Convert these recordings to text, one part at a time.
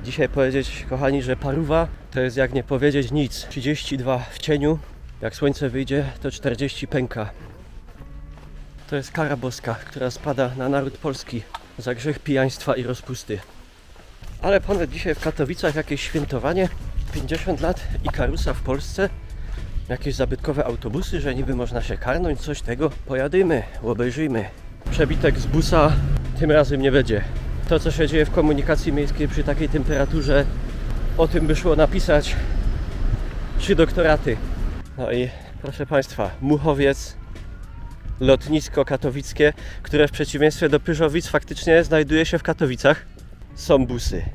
dzisiaj powiedzieć, kochani, że parówa to jest jak nie powiedzieć nic. 32 w cieniu, jak słońce wyjdzie, to 40 pęka. To jest kara boska, która spada na naród polski za grzech pijaństwa i rozpusty. Ale ponoć dzisiaj w Katowicach jakieś świętowanie, 50 lat Ikarusa w Polsce, jakieś zabytkowe autobusy, że niby można się karnąć, coś tego. Pojadymy, obejrzyjmy. Przebitek z busa tym razem nie będzie. To, co się dzieje w komunikacji miejskiej przy takiej temperaturze, o tym by szło napisać 3 doktoraty. No i proszę Państwa, Muchowiec, lotnisko katowickie, które w przeciwieństwie do Pyrzowic faktycznie znajduje się w Katowicach. Są busy.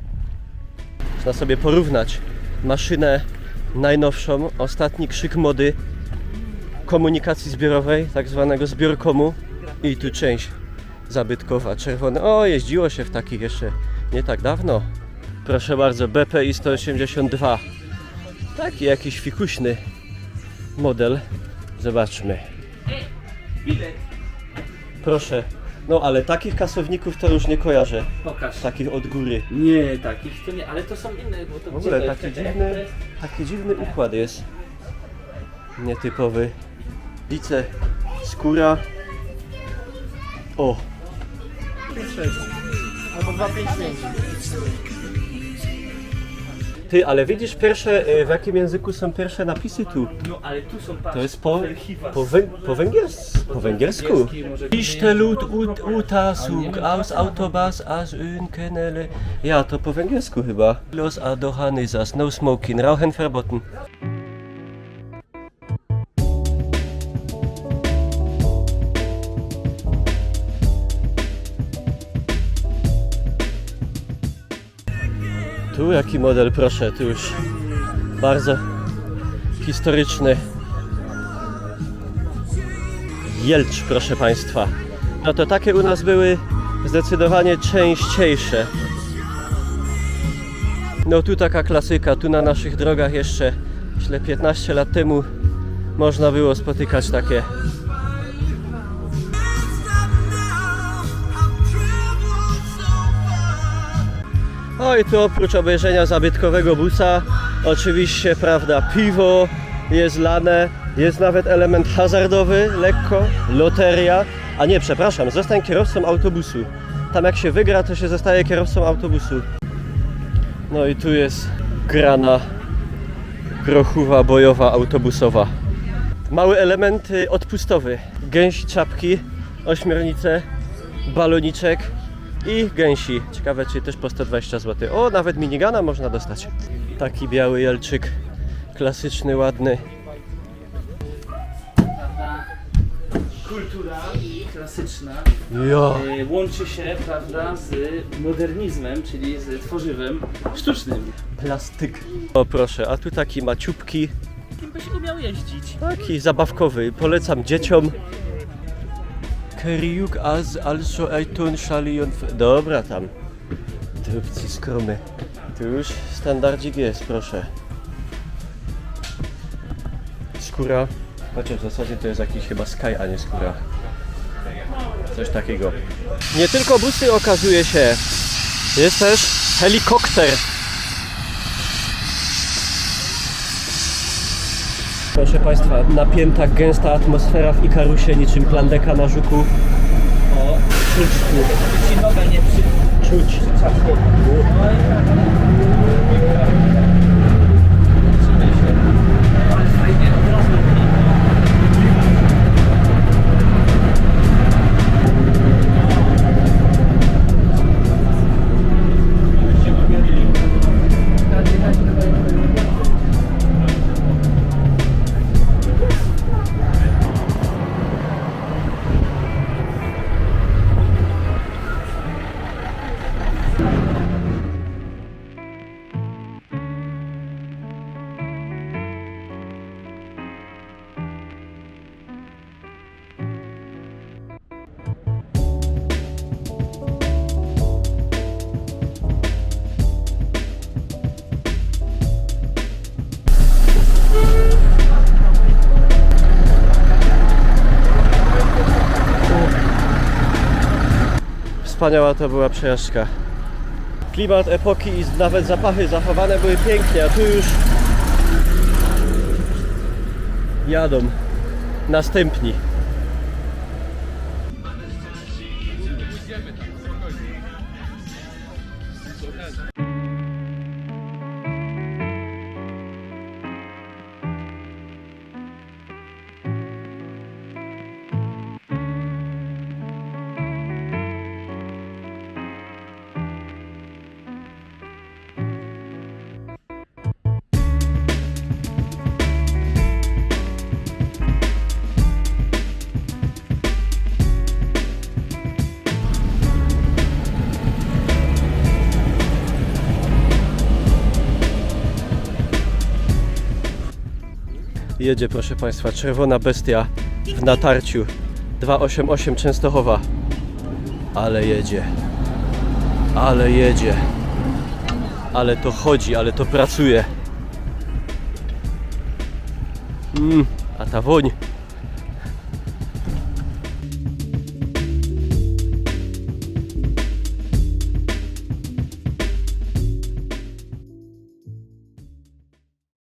Można sobie porównać maszynę najnowszą, ostatni krzyk mody komunikacji zbiorowej, tak zwanego zbiorkomu, i tu część zabytkowa, czerwone. O, jeździło się w takich jeszcze nie tak dawno. Proszę bardzo, BPI 182. Taki jakiś fikuśny model. Zobaczmy. Proszę. No ale takich kasowników to już nie kojarzę. Pokaż. Takich od góry. Nie, takich to nie, ale to są inne, bo to W ogóle taki dziwny układ jest. Nietypowy. Lice, skóra. O! Albo 255. Ty, ale widzisz pierwsze, w jakim języku są pierwsze napisy tu? No ale tu są To jest po węgiersku. Isztelut utasuk aus autobus as unkenele. Ja, to po węgiersku chyba. Los adohanysas, no smoking, rauchen verboten. Tu jaki model, proszę, tu już bardzo historyczny Jelcz, proszę Państwa. No to takie u nas były zdecydowanie częściejsze. No tu taka klasyka, tu na naszych drogach jeszcze, myślę, 15 lat temu można było spotykać takie. No i tu oprócz obejrzenia zabytkowego busa, oczywiście, prawda, piwo jest lane, jest nawet element hazardowy, lekko, loteria. A nie, przepraszam, zostań kierowcą autobusu. Tam jak się wygra, to się zostaje kierowcą autobusu. No i tu jest grana grochowa, bojowa, autobusowa. Mały element odpustowy. Gęsi czapki, ośmiornice, baloniczek i gęsi. Ciekawe, czy też po 120 zł. O, nawet minigana można dostać. Taki biały jelczyk, klasyczny, ładny. Kultura klasyczna Jo. łączy się, prawda, z modernizmem, czyli z tworzywem sztucznym. Plastyk. O proszę, a tu taki maciupki. Kim byś umiał jeździć? Taki zabawkowy, polecam dzieciom. Keriuk az also eitun szalion. Dobra tam. Drobci skromy. Tu już standardzik jest, proszę. Skóra. Chociaż w zasadzie to jest jakiś chyba Sky, a nie skóra. Coś takiego. Nie tylko busy, okazuje się. Jest też helikopter. Proszę Państwa, napięta, gęsta atmosfera w Ikarusie, niczym plandeka na żuku. O, Czuć tu. ci noga nie Czuć. Wspaniała to była przejażdżka. Klimat epoki i nawet zapachy zachowane były pięknie, a tu już jadą następni. Jedzie, proszę Państwa, czerwona bestia w natarciu 288 Częstochowa. Ale jedzie. Ale jedzie. Ale to chodzi, ale to pracuje. A ta woń